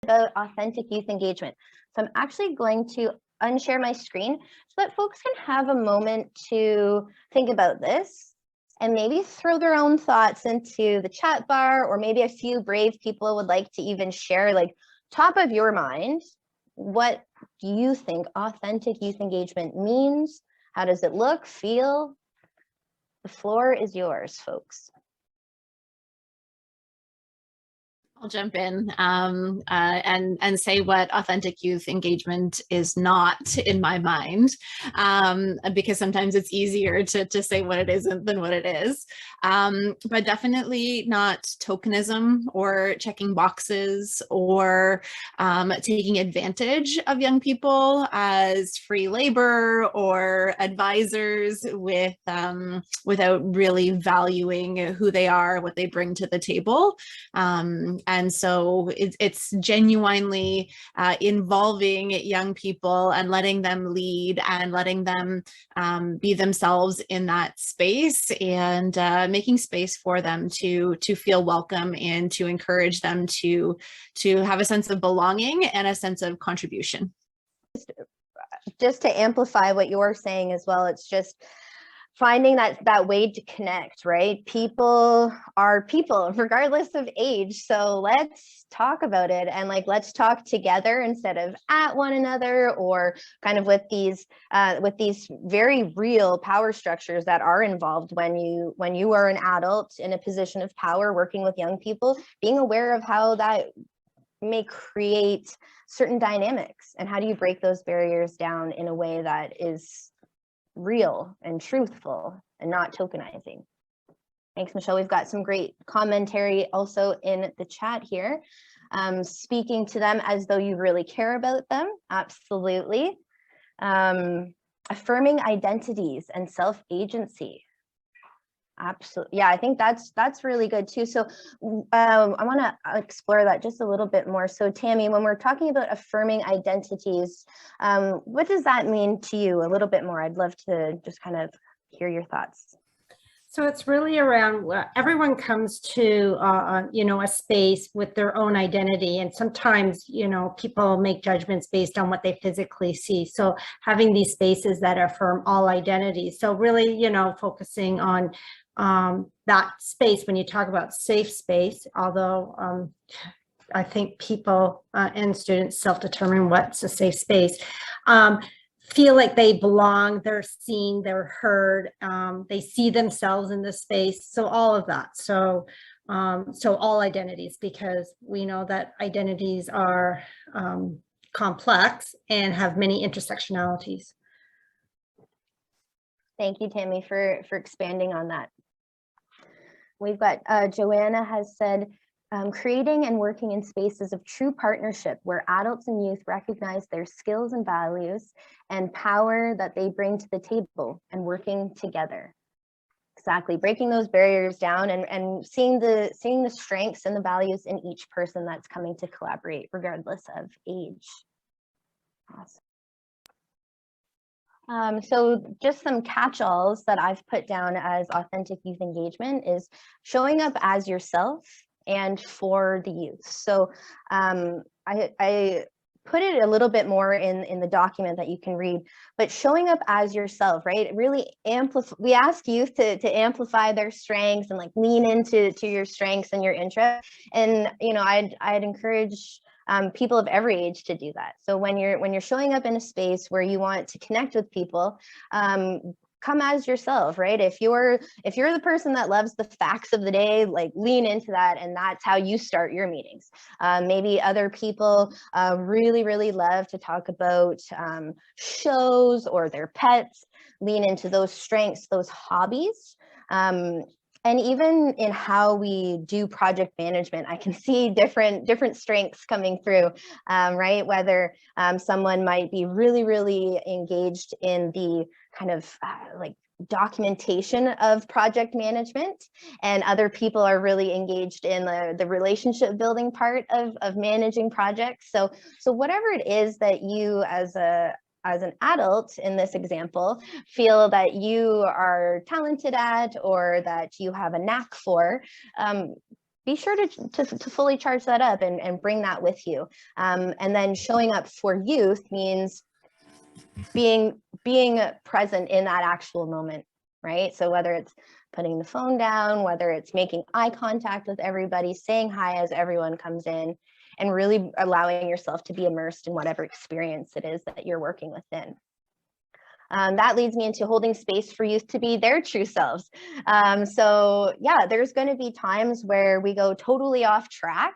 about authentic youth engagement. So I'm actually going to unshare my screen so that folks can have a moment to think about this and maybe throw their own thoughts into the chat bar, or maybe a few brave people would like to even share, like, top of your mind, what do you think authentic youth engagement means? How does it look, feel? The floor is yours, folks. I'll jump in and say what authentic youth engagement is not in my mind, because sometimes it's easier to say what it isn't than what it is. But definitely not tokenism or checking boxes or taking advantage of young people as free labor or advisors without really valuing who they are, what they bring to the table. And so it's genuinely involving young people and letting them lead and letting them be themselves in that space, and making space for them to feel welcome and to encourage them to have a sense of belonging and a sense of contribution. Just to amplify what you're saying as well, it's just finding that way to connect, right? People are people regardless of age. So let's talk about it, and like, let's talk together instead of at one another, or kind of with these very real power structures that are involved when you are an adult in a position of power working with young people, being aware of how that may create certain dynamics, and how do you break those barriers down in a way that is real and truthful and not tokenizing. Thanks, Michelle. We've got some great commentary also in the chat here. Speaking to them as though you really care about them. Absolutely. Affirming identities and self-agency. Absolutely. Yeah, I think that's really good too. So I want to explore that just a little bit more. So Tammy, when we're talking about affirming identities, what does that mean to you a little bit more? I'd love to just kind of hear your thoughts. So it's really around everyone comes to, a space with their own identity. And sometimes, people make judgments based on what they physically see. So having these spaces that affirm all identities. So really, focusing on that space when you talk about safe space, although I think people and students self-determine what's a safe space, feel like they belong, they're seen, they're heard, they see themselves in the space. So all of that. So all identities, because we know that identities are complex and have many intersectionalities. Thank you, Tammy, for expanding on that. We've got Joanna has said, creating and working in spaces of true partnership where adults and youth recognize their skills and values and power that they bring to the table, and working together. Exactly, breaking those barriers down and seeing the strengths and the values in each person that's coming to collaborate regardless of age. Awesome. So just some catch-alls that I've put down as authentic youth engagement is showing up as yourself and for the youth. So I put it a little bit more in the document that you can read, but showing up as yourself, right? Really amplify. We ask youth to amplify their strengths and like lean into your strengths and your interests. And I'd encourage people of every age to do that. So when you're showing up in a space where you want to connect with people, come as yourself, right? If you're the person that loves the facts of the day, like lean into that, and that's how you start your meetings. Maybe other people really, really love to talk about shows or their pets. Lean into those strengths, those hobbies. And even in how we do project management, I can see different strengths coming through, right? Whether someone might be really, really engaged in the kind of like documentation of project management, and other people are really engaged in the relationship building part of managing projects. So whatever it is that you as an adult in this example feel that you are talented at, or that you have a knack for, be sure to fully charge that up and bring that with you. And then showing up for youth means being present in that actual moment, right? So whether it's putting the phone down, whether it's making eye contact with everybody, saying hi as everyone comes in, and really allowing yourself to be immersed in whatever experience it is that you're working within. That leads me into holding space for youth to be their true selves. So yeah, there's going to be times where we go totally off track,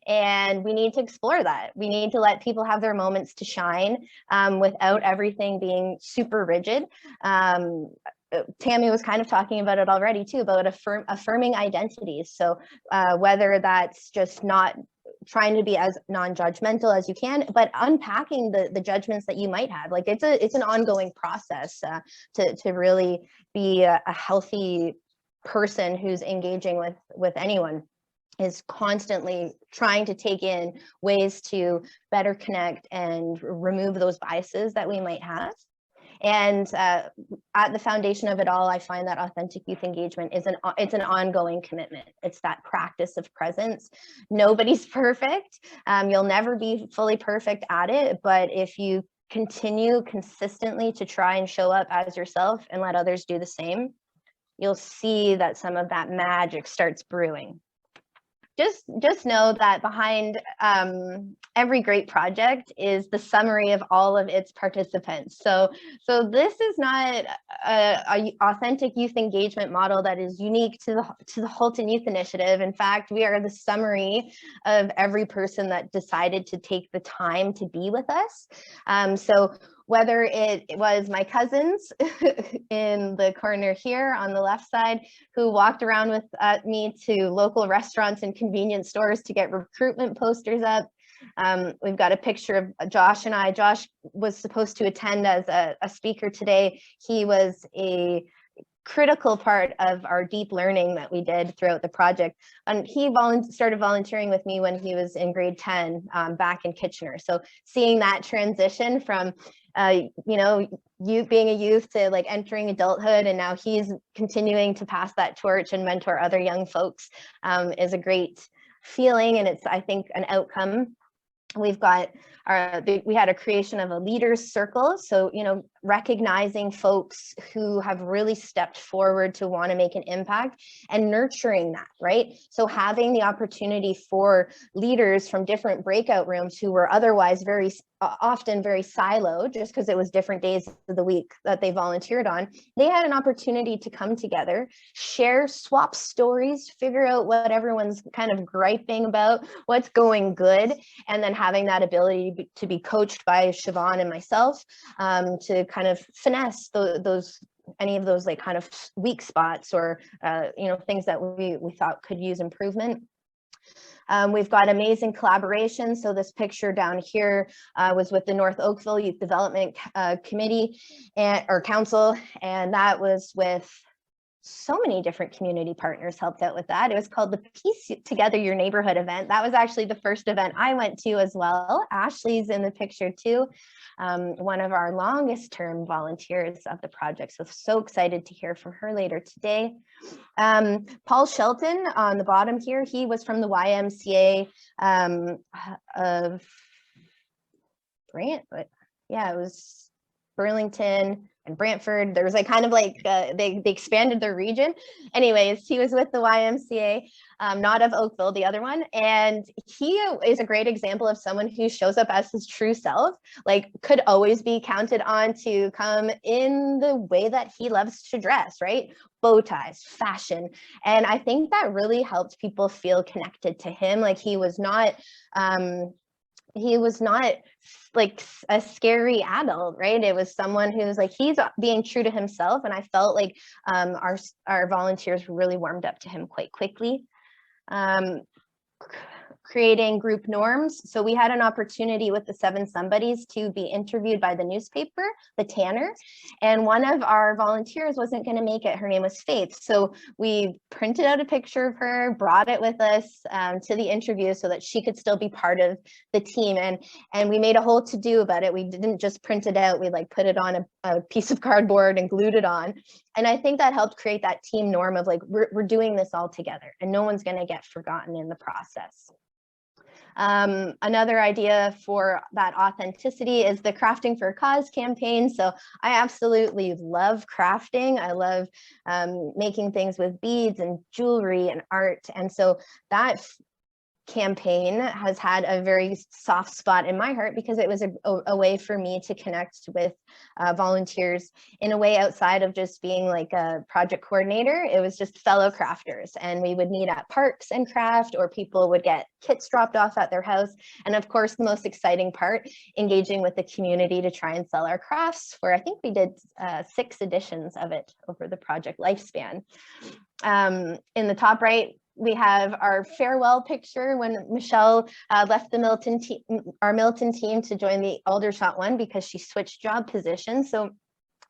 and we need to explore that. We need to let people have their moments to shine without everything being super rigid. Tammy was kind of talking about it already too, about affirming identities. So whether that's just not trying to be as non-judgmental as you can, but unpacking the judgments that you might have. Like it's an ongoing process to really be a healthy person who's engaging with anyone, is constantly trying to take in ways to better connect and remove those biases that we might have. And at the foundation of it all, I find that authentic youth engagement is it's an ongoing commitment. It's that practice of presence. Nobody's perfect. You'll never be fully perfect at it, but if you continue consistently to try and show up as yourself and let others do the same, you'll see that some of that magic starts brewing. Just know that behind every great project is the summary of all of its participants. So this is not a authentic youth engagement model that is unique to the Halton Youth Initiative. In fact, we are the summary of every person that decided to take the time to be with us. So whether it was my cousins in the corner here on the left side, who walked around with me to local restaurants and convenience stores to get recruitment posters up. We've got a picture of Josh and I. Josh was supposed to attend as a speaker today. He was a critical part of our deep learning that we did throughout the project. And he started volunteering with me when he was in grade 10 back in Kitchener. So seeing that transition from you being a youth to like entering adulthood, and now he's continuing to pass that torch and mentor other young folks is a great feeling. And it's, I think, an outcome. We've got we had a creation of a leaders circle. So, recognizing folks who have really stepped forward to want to make an impact and nurturing that, right? So having the opportunity for leaders from different breakout rooms who were otherwise often very siloed, just because it was different days of the week that they volunteered on, they had an opportunity to come together, share, swap stories, figure out what everyone's kind of griping about, what's going good, and then having that ability to be coached by Siobhan and myself to kind of finesse any of those like kind of weak spots or things that we thought could use improvement. We've got amazing collaboration. So this picture down here was with the North Oakville Youth Development Committee or Council, and that was with so many different community partners helped out with that. It was called the Piece Together Your Neighborhood event. That was actually the first event I went to as well. Ashley's in the picture too, one of our longest term volunteers of the project. So excited to hear from her later today. Paul Shelton on the bottom here, he was from the YMCA of it was Burlington and Brantford. There was like kind of like they expanded their region. Anyways, he was with the YMCA, not of Oakville, the other one. And he is a great example of someone who shows up as his true self, like could always be counted on to come in the way that he loves to dress, right? Bow ties, fashion. And I think that really helped people feel connected to him. Like he was not like a scary adult, right? It was someone who's like, he's being true to himself. And I felt like our volunteers really warmed up to him quite quickly. creating group norms. So we had an opportunity with the 7 Somebodies to be interviewed by the newspaper, the Tanner, and one of our volunteers wasn't going to make it. Her name was Faith. So we printed out a picture of her, brought it with us to the interview so that she could still be part of the team. And we made a whole to-do about it. We didn't just print it out. We like put it on a piece of cardboard and glued it on. And I think that helped create that team norm of like, we're doing this all together and no one's going to get forgotten in the process. Another idea for that authenticity is the Crafting for a Cause campaign. So I absolutely love crafting. I love making things with beads and jewelry and art. And so that campaign has had a very soft spot in my heart because it was a way for me to connect with volunteers in a way outside of just being like a project coordinator. It was just fellow crafters, and we would meet at parks and craft, or people would get kits dropped off at their house. And of course, the most exciting part, engaging with the community to try and sell our crafts, where I think we did 6 editions of it over the project lifespan. In the top right, we have our farewell picture when Michelle left the our Milton team to join the Aldershot one because she switched job positions. So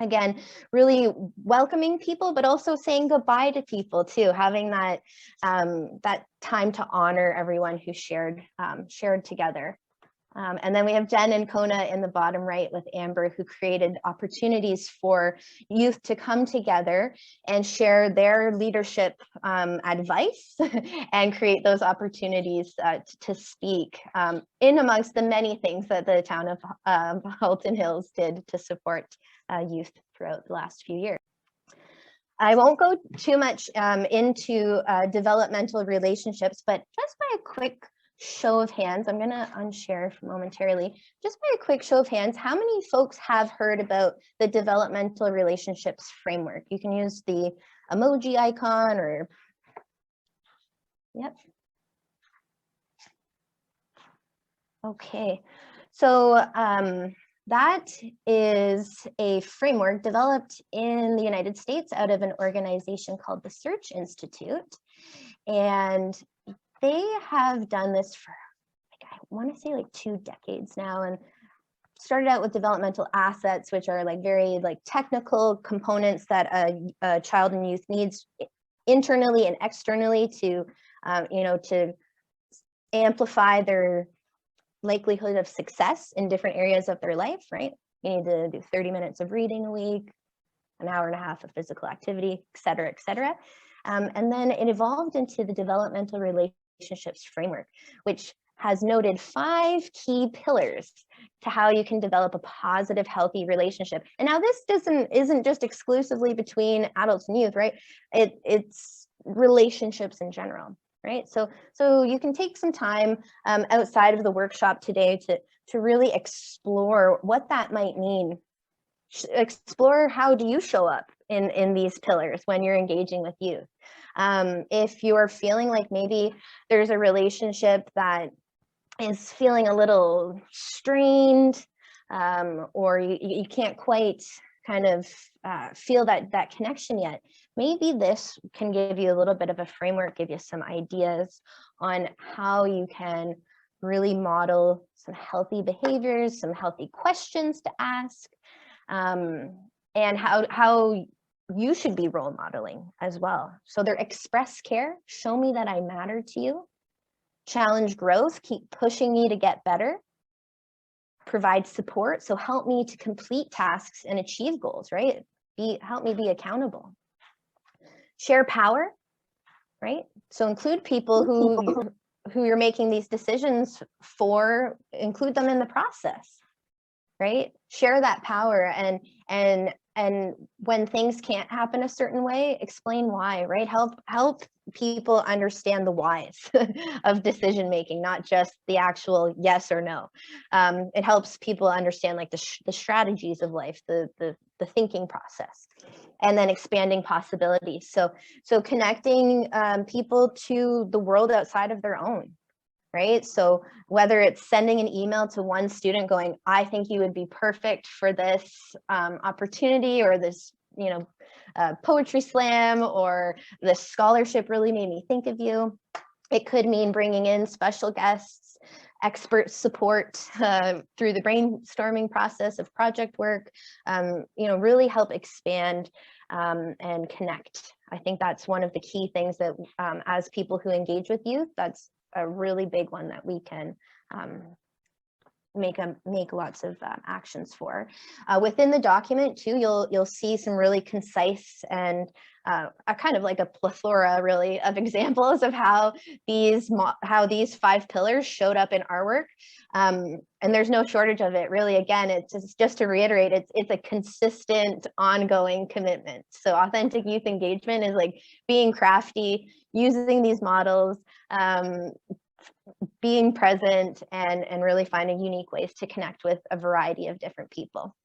again, really welcoming people, but also saying goodbye to people too, having that that time to honor everyone who shared together. And then we have Jen and Kona in the bottom right with Amber, who created opportunities for youth to come together and share their leadership advice and create those opportunities to speak in amongst the many things that the town of Halton Hills did to support youth throughout the last few years. I won't go too much into developmental relationships, but just by a quick show of hands, I'm going to unshare momentarily. Just by a quick show of hands, how many folks have heard about the developmental relationships framework? You can use the emoji icon or, yep. Okay, so that is a framework developed in the United States out of an organization called the Search Institute. And they have done this for, like, I want to say like 2 decades now, and started out with developmental assets, which are like very like technical components that a child and youth needs internally and externally to, to amplify their likelihood of success in different areas of their life, right? You need to do 30 minutes of reading a week, an hour and a half of physical activity, et cetera, et cetera. And then it evolved into the developmental relationships framework, which has noted 5 key pillars to how you can develop a positive, healthy relationship. And now this isn't just exclusively between adults and youth, right? It's relationships in general, right? So you can take some time outside of the workshop today to really explore what that might mean. Explore how do you show up in these pillars when you're engaging with youth. If you're feeling like maybe there's a relationship that is feeling a little strained, or you can't quite kind of feel that connection yet, maybe this can give you a little bit of a framework, give you some ideas on how you can really model some healthy behaviors, some healthy questions to ask, and how you should be role modeling as well. So they're express care, show me that I matter to you, challenge growth, keep pushing me to get better, provide support, so help me to complete tasks and achieve goals, right? Help me be accountable. Share power, right? So include people who you're making these decisions for, include them in the process, right? Share that power, and when things can't happen a certain way, explain why, right? Help people understand the whys of decision making, not just the actual yes or no. It helps people understand like the strategies of life, the thinking process, and then expanding possibilities. So connecting people to the world outside of their own. Right? So whether it's sending an email to one student going, I think you would be perfect for this opportunity, or this, poetry slam, or this scholarship really made me think of you. It could mean bringing in special guests, expert support through the brainstorming process of project work, really help expand and connect. I think that's one of the key things that as people who engage with youth, that's a really big one that we can make lots of actions for. Within the document too, you'll see some really concise and a kind of like a plethora really of examples of how these 5 pillars showed up in our work. And there's no shortage of it really. Again, it's just to reiterate, it's a consistent ongoing commitment. So authentic youth engagement is like being crafty, using these models, being present, and really finding unique ways to connect with a variety of different people.